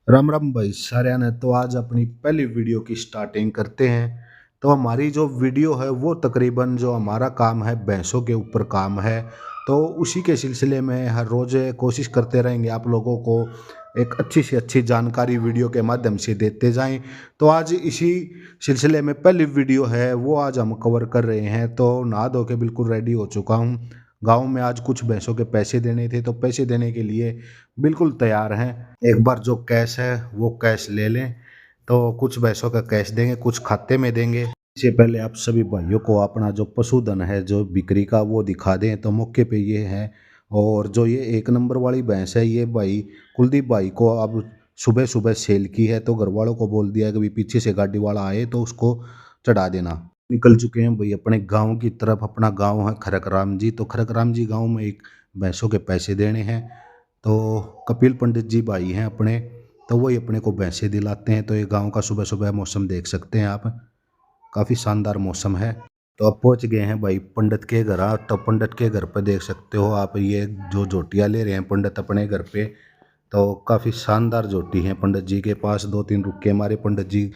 राम राम भाई साਰਿਆਂ ने। तो आज अपनी पहली वीडियो की स्टार्टिंग करते हैं। तो हमारी जो वीडियो है वो तकरीबन जो हमारा काम है भैंसों के ऊपर काम है। तो उसी के सिलसिले में हर रोज़ कोशिश करते रहेंगे आप लोगों को एक अच्छी से अच्छी जानकारी वीडियो के माध्यम से देते जाएं। तो आज इसी सिलसिले में पहली वीडियो है वो आज हम कवर कर रहे हैं। तो नहा धो के बिल्कुल रेडी हो चुका हूँ। गांव में आज कुछ भैंसों के पैसे देने थे तो पैसे देने के लिए बिल्कुल तैयार हैं। एक बार जो कैश है वो कैश ले लें। तो कुछ पैसों का कैश देंगे, कुछ खाते में देंगे। इससे पहले आप सभी भाइयों को अपना जो पशुधन है जो बिक्री का वो दिखा दें। तो मौके पे ये है। और जो ये एक नंबर वाली भैंस है ये भाई कुलदीप भाई को अब सुबह सुबह सेल की है। तो घर वालों को बोल दिया कि भाई पीछे से गाड़ी वाला आए तो उसको चढ़ा देना। निकल चुके हैं भाई अपने गांव की तरफ। अपना गांव है खरक राम जी। तो खरक राम जी गांव में एक भैंसों के पैसे देने हैं। तो कपिल पंडित जी भाई हैं अपने। तो वही अपने को भैंसे दिलाते हैं। तो ये गांव का सुबह सुबह मौसम देख सकते हैं आप, काफ़ी शानदार मौसम है। तो अब पहुंच गए हैं भाई पंडित के घर। तो पंडित के घर पर देख सकते हो आप, ये जो जोटियाँ ले रहे हैं पंडित अपने घर पे। तो काफ़ी शानदार जोटी हैं पंडित जी के पास। दो तीन रुके हमारे पंडित जी।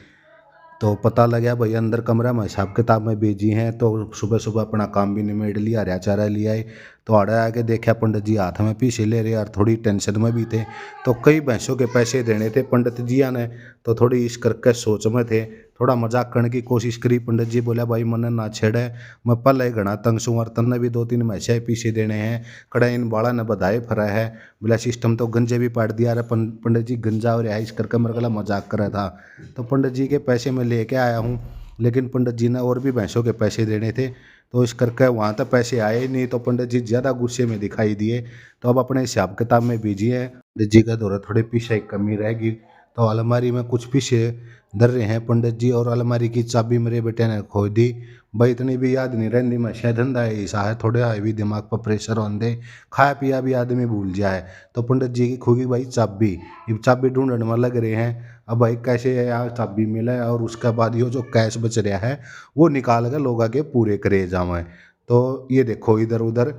तो पता लगा भाई अंदर कमरा में हिसाब किताब में बिजी हैं। तो सुबह सुबह अपना काम भी निमेट लिया, हरा चारा लिया है। तो आड़े आके देखा पंडित जी हाथ में पीछे ले रहे और थोड़ी टेंशन में भी थे। तो कई भैंसों के पैसे देने थे पंडित जिया ने। तो थोड़ी इस करके सोच में थे, थोड़ा मजाक करने की कोशिश करी। पंडित जी बोला भाई मन ना छेड़े, मैं पहले घना तंग सू और तन्ने भी दो तीन भैंसे पीछे देने हैं। कड़ा इन बाड़ा ने बधाई फरा है। बोला सिस्टम तो गंजे भी पाट दिया। अरे पंडित जी गंजा और इस करके मेरे गला मजाक करा था। तो पंडित जी के पैसे मैं लेके आया हूँ। लेकिन पंडित जी ने और भी भैंसों के पैसे देने थे। तो इस करके वहाँ तक पैसे आए ही नहीं। तो पंडित जी ज़्यादा गुस्से में दिखाई दिए। तो अब अपने हिसाब किताब में बिजी है। पंडित जी का दौरा थोड़े पीछे कमी रहेगी। तो अलमारी में कुछ पीछे धर रहे हैं पंडित जी। और अलमारी की चाबी मेरे बेटे ने खो दी। भाई इतनी भी याद नहीं रहती। मैं शायद धंधा है ऐसा है, थोड़े हाईवी दिमाग पर प्रेशर होने दे, खाया पिया भी आदमी भूल जाए। तो पंडित जी की खोगी भाई चाबी। ये चाबी ढूंढने में लग रहे हैं। अब भाई कैसे यार चाबी मिले और उसके बाद ये जो कैश बच रहा है वो निकाल के लोग आगे पूरे करे जावे। तो ये देखो इधर उधर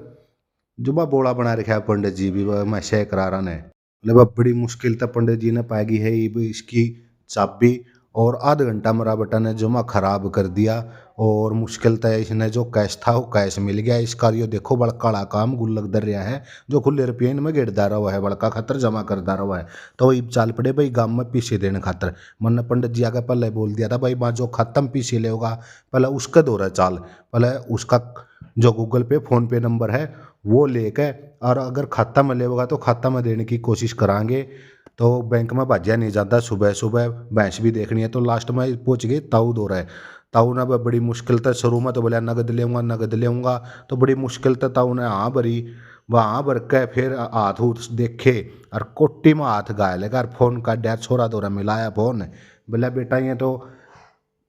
जुबा बोड़ा बना रखा है पंडित जी भी मैं शय करा रहा ने। मतलब अब बड़ी मुश्किल तक पंडित जी ने पाएगी है ये भी इसकी चाबी। और आधा घंटा मेरा बेटा ने जुमा खराब कर दिया। और मुश्किल तय इसने जो कैश था वो कैश मिल गया। इसका यो देखो बड़ा काला काम गुल्लक दर रहा है जो खुले रुपये में गिरदा रहा है, बड़का खातर जमा करदा रहा है। तो वही चाल पड़े भाई गांव में पीछे देने खातर। मन पंडित जी आगे पहले बोल दिया था भाई माँ जो खत्म पीछे ले होगा पहले उसका दौरा चाल, पहले उसका जो गूगल पे फोन पे नंबर है वो लेके, और अगर खाता में लेगा तो खाता में देने की कोशिश करांगे। तो बैंक में भाज्या नहीं जाता। सुबह सुबह भैंस भी देखनी है। तो लास्ट में पहुंच गए ताऊ दो रहा है। ताऊ ने बड़ी मुश्किल तक शुरू में तो बोला नगद लेऊंगा नगद लेऊंगा। तो बड़ी मुश्किल तक ताऊ ने हाँ भरी। वहाँ भर के फिर हाथ उथ देखे और कोट्टी में हाथ गाय लगा और फोन का डैर छोरा दौरा मिलाया फोन। बोला बेटा ये तो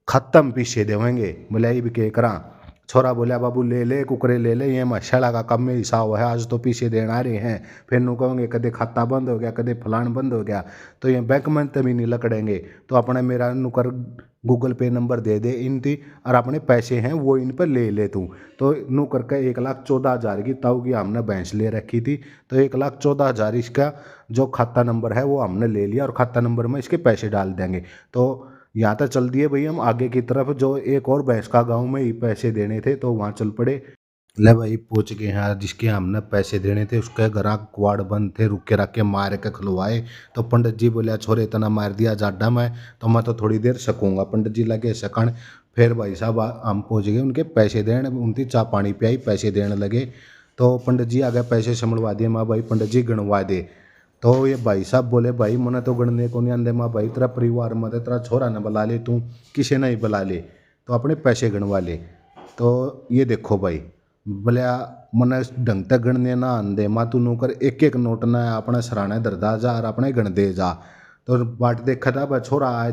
खत्म पीछे देवेंगे। बोला ये भी के करा। छोरा बोलिया बाबू ले ले कुकरे ले ले, ये मशाला का कम में हिसाब है, आज तो पीछे देना रहे हैं। फिर नु कहोगे कदे खाता बंद हो गया कदे फलान बंद हो गया। तो ये बैंक में तभी नहीं लकड़ेंगे। तो अपने मेरा नुकर गूगल पे नंबर दे दे इनती और अपने पैसे हैं वो इन पर ले ले तू। तो नू करके 1,14,000 की ताऊ की हमने भैंस ले रखी थी। तो 1,14,000 इसका जो खाता नंबर है वो हमने ले लिया और खाता नंबर में इसके पैसे डाल देंगे। तो यहाँ तक चल दिए भाई हम आगे की तरफ। जो एक और भैंस का गाँव में ही पैसे देने थे तो वहाँ चल पड़े। ले भाई पहुँच गए हैं जिसके हमने पैसे देने थे उसके घर कुआड़ बंद थे, रुके रख के मार के खलवाए। तो पंडित जी बोले छोरे इतना मार दिया जाडा में तो मैं तो थोड़ी देर सकूंगा। पंडित जी लगे सकण। फिर भाई साहब हम पहुँच गए उनके पैसे देने। उनकी चाय पानी पियाई पैसे देने लगे। तो पंडित जी आगे पैसे समझवा दिए। माँ भाई पंडित जी गणवा दे। तो ये भाई साहब बोले भाई मने तो गणने को नहीं आंदे। माँ भाई तेरा परिवार में तेरा छोरा ने बुला ले, तू किसे नहीं बुला ले तो अपने पैसे गणवा ले। तो ये देखो भाई बोले मने ढंग तक गणने ना आंदे। माँ तू नौकर एक एक नोट ना अपने सराहने दरदा जा और अपने गण दे जा। तो बाट देखा था भाई छोरा आ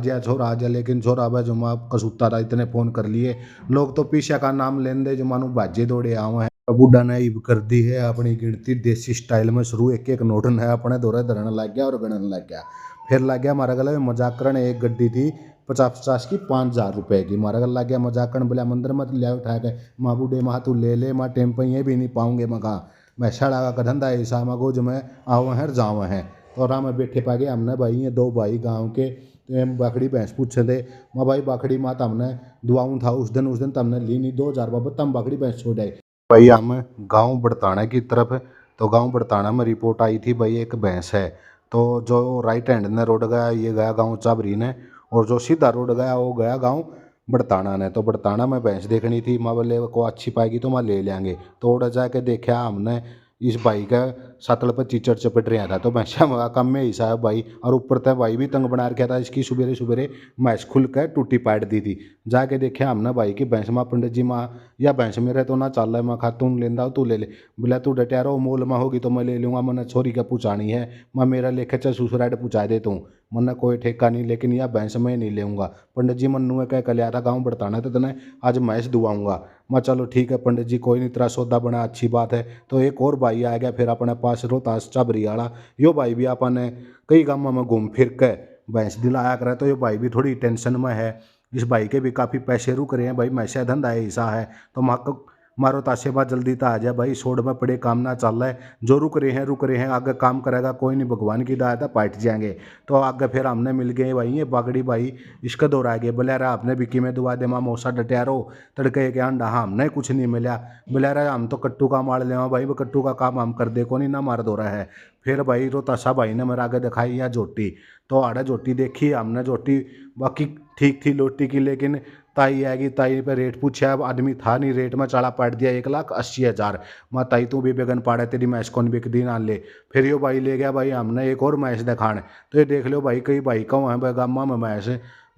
जा, लेकिन छोरा भाई जो माँ कसूता था इतने फोन कर लिए। लोग तो पीछे का नाम लेन दे जो मानो भाजे दौड़े आवे हैं। बुढ़ा ने ईब कर दी है अपनी गिनती देसी स्टाइल में शुरू। एक एक नोट ने अपने दौरे धरने लग गया और गणन लग गया। फिर लग गया हमारे गले में मजाक करने। एक गड्डी थी 50-50 की 5,000 रुपए की। हमारे गले लग गया मजाक करने। बोला मंदिर मत ले उठा के। माँ बूढ़े माँ तू ले ले, माँ टेम्पो ये भी नहीं पाऊंगे। मैं कहा मैं सड़ा का धंधा ऐसा मगो जो मैं आओ हैं जाओ हैं। तो आराम में बैठे पा गए हमने भाई ये दो भाई गाँव के तो हम बाखड़ी भैंस पूछे थे माँ भाई बाखड़ी माँ तमने दुआऊँ था उस दिन तमने ली नहीं 2000 बाबा तम बाखड़ी भैंस छोड़ आए भाई। हम गांव बड़ताना की तरफ तो गांव बड़ताना में रिपोर्ट आई थी भाई एक भैंस है तो जो राइट हैंड ने रोड गया ये गया गांव चाबरी ने और जो सीधा रोड गया वो गया गांव बड़ताना ने। तो बड़ताना में भैंस देखनी थी माँ बोले को अच्छी पाएगी तो मैं ले लेंगे तो उड़ जाके देखा हमने इस भाई का सतल पर चीचड़ चपट रहा था तो भैंसा कम में हिस्सा है भाई और ऊपर तक भाई भी तंग बना रखा था इसकी सुबेरे सुबेरे भैंस खुल कर टूटी पाट दी थी। जाके देखे हमने भाई की भैंस माँ पंडित जी माँ या भैंस मेरे तो ना चल रहा है मैं खा तुम लेंदा तू ले ले बोला तू डटिया रहो मोल में होगी तो मैं ले लूँगा मैंने छोरी का पूछानी है मैं मेरा लेखे चल सुसराइड पूछा दे तू मन्ना कोई ठेका नहीं लेकिन यह भैंस मैं नहीं लेऊंगा। पंडित जी मन्नू कह कर लिया था गाँव बढ़ताना तो तने आज भैंस दुआऊंगा। मैं चलो ठीक है पंडित जी कोई नहीं तेरा सौदा बना अच्छी बात है। तो एक और भाई आ गया फिर अपने पास रोहतास चाबरी वाला यो भाई भी अपने कई गाँव में घूम फिर के भैंस दिलाया करे तो ये भाई भी थोड़ी टेंशन में है। इस भाई के भी काफ़ी पैसे रुक रहे हैं भाई मैसे धंधा ऐसा है तो मारो ताशे बात जल्दी तो आ जाए भाई सोड में पड़े काम ना चल रहा है जो रुक रहे हैं आगे काम करेगा कोई नहीं भगवान की दायत है पाट जाएंगे। तो आगे फिर हमने मिल गए भाई ये बागड़ी भाई इसका दौर आ गया बोले रहा आपने बिकी में दुआ दे माँ मौसा डटिया रहो तड़के के अंडा हमने कुछ नहीं मिला बोले रहा हम तो कट्टू का मार ले भाई वो कट्टू का काम हम कर दे को नहीं ना मार दो रहा है। फिर भाई रोतासा भाई ने मेरा आगे दिखाई या जोटी तो आड़ा जोटी देखी हमने जोटी बाकी ठीक थी लोटी की लेकिन ताई आएगी ताई पे रेट पूछा आदमी था नहीं रेट में चाड़ा पाट दिया 1,80,000 मैं ताई तू भी बेगन पाड़े तेरी मैच कौन बिक दी ना ले। फिर यो भाई ले गया भाई हमने एक और मैच दिखाने तो ये देख लो भाई कई भाई कहूँ है गामा में मैच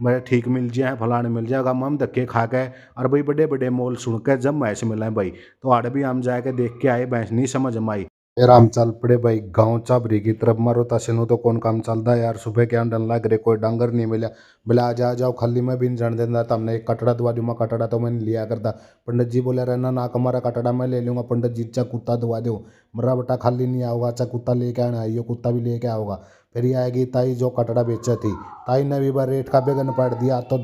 भाई ठीक मिल जाए फलाने मिल जाए गामा में धक्के खा के और भाई बड़े बड़े मोल सुन के जब मैच मिला है भाई तो आड़े भी हम जाके देख के आए भैंस नहीं समझ में आई। फिर हम चल पड़े भाई गाँव चाबरी की तरफ मारो तसेनो तो कौन काम चलता है यार सुबह के डन लग रहे कोई डांगर नहीं मिला बोला आ जाओ खाली मैं भी जान देता था हमने एक कटड़ा दुआ दूँ कटड़ा तो मैंने लिया करता। पंडित जी बोले रहना ना कमारा कटड़ा मैं ले लूँगा पंडित जी चा कुत्ता दुआ दो मरा बेटा खाली नहीं आओगा अच्छा कुत्ता लेके आना आइयो कुत्ता भी लेके आओगा। फिर ये आएगी ताई जो कटड़ा बेचा थी ताई ने भी बार रेट का बेगन पाट दिया तो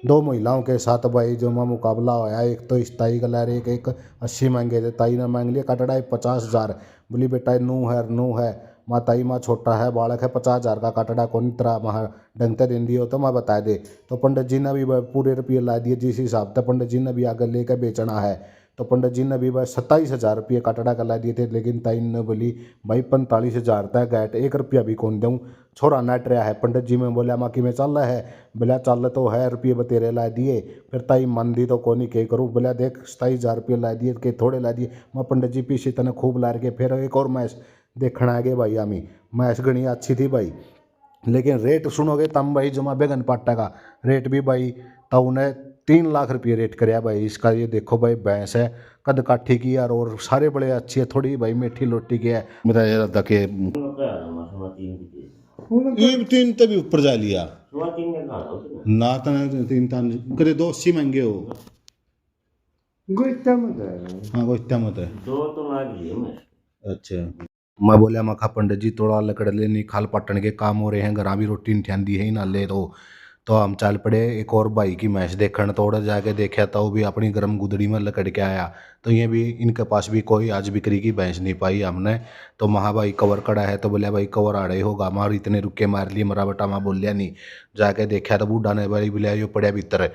दो महिलाओं के साथ भाई जो मैं मुकाबला होया एक तो इस ताई का ला रही एक 80 मांगे थे ताई ने मांग लिया कटड़ा 50,000 बोली बेटा नू है माँ ताई माँ छोटा है बालक है 50,000 का कटड़ा कौन तरह वहाँ ढंगते दिन दियो तो मैं बता दे। तो पंडित जी ने भी पूरे रुपये ला दिए जिस हिसाब से पंडित जी ने भी आगे लेकर बेचना है तो पंडित जी ने भी भाई 27,000 रुपये कटड़ा का ला दिए थे लेकिन ताई ने बोली भाई 45,000 तक गैट 1 रुपया भी कौन दूँ छोरा नट रहा है। पंडित जी में बोला माँ कि में चल रहा है बोला चल तो है रुपये बतेरे ला दिए। फिर ताई मन दी तो कौन के करूँ बोला देख 27,000 रुपये ला दिए के थोड़े ला दिए मैं पंडित जी पीछे तने खूब ला के फिर एक और मैच देखना आ गए भाई हमी मैच गणी अच्छी थी भाई लेकिन रेट सुनोगे तम भाई जमा बेगन पाटा का रेट भी भाई तो उन्हें 3 लाख रुपये रेट कराया भाई इसका। ये देखो भाई भैंस है कद काठी की यार और सारे बड़े अच्छी है थोड़ी भाई मीठी लोटी की है मेरा ये के ये 3 तभी ऊपर जा लिया ना तने 3 तान करे 280 महंगे हो हाँ गोइता मत है 2 तो लाग लिए अच्छा मैं बोलिया मखा पंडित जी थोड़ा लकड़ लेनी खाल पट्टन के काम हो रहे हैं घर भी रोटी नहीं दी है ही ना ले तो हम चल पड़े एक और भाई की मैच देखने थोड़ा जाके देखा तो वो भी अपनी गर्म गुदड़ी में लकड़ के आया तो ये भी इनके पास भी कोई आज बिक्री की भैंस नहीं पाई हमने। तो महा भाई कवर कड़ा है तो बोलिया भाई कवर आ रहे होगा हमारे इतने रुके मार लिए मरा बेटा मैं बोलिया नहीं। जाके देखा तो बूढ़ा ने भाई बोलिया यो पड़िया भीतर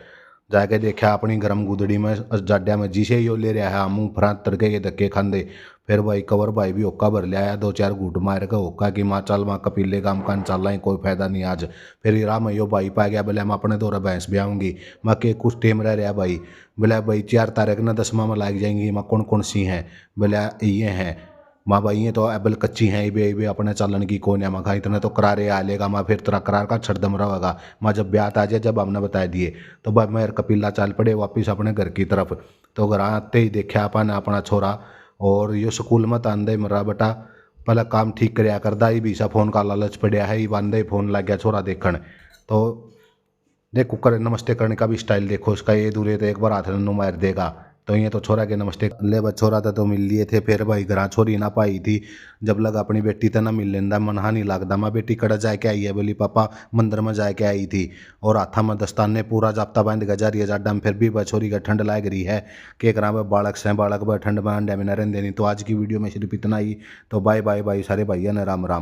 जाके देखा अपनी गर्म गुदड़ी में जाड्या में जिसे यो ले रहा है मुँह फरात तड़के के धक्के खांदे। फिर भाई कवर भाई भी ओक्का भर लिया 2-4 घूट मार के ओक्का कि माँ चल माँ कपीले काम कान चल रहा है कोई फायदा नहीं आज। फिर राम यो भाई पा गया बोले मैं अपने दौरा भैंस भी आऊँगी मैं के कुछ टेम रहा भाई बोले भाई 4 तारीख न 10वां में लाग जाएंगी माँ कौन कौन सी हैं बोले ये हैं माँ भाई ये तो एबल कच्ची हैं ये अपने चलन की कौन है माँ इतने तो करारे आ लेगा माँ फिर तेरा करार का छड़दम रहेगा माँ जब ब्याह आ जाए जब हमने बता दिए। तो भाई मैं कपीला चल पड़े वापिस अपने घर की तरफ। तो घर आते ही देखा अपन अपना छोरा और ये स्कूल में तान मरा बेटा पहले काम ठीक कराया करदा ही भी सा फोन का लालच पड़ा है बांधे फोन लग गया छोरा देखने। तो देख कुकर नमस्ते करने का भी स्टाइल देखो उसका ये दूरे तो एक बार हाथ नु मार देगा। तो ये तो छोरा के नमस्ते ले बस छोरा था तो मिल लिए थे। फिर भाई घर छोरी ना पाई थी जब लग अपनी बेटी तो ना मिल लेंदा मनहा नहीं लगता। माँ बेटी कड़ा जाके आई है बोली पापा मंदिर में जाके आई थी और हाथा में दस्ताने पूरा जाप्ता बांध के जा रही है जाडा में फिर भी बस छोरी का ठंड लाग रही है के करा बालक से बालक ठंड में अंडे में न रहने देनी। तो आज की वीडियो में सिर्फ इतना ही। तो बाय बाय भाई सारे भाइयों ने राम राम।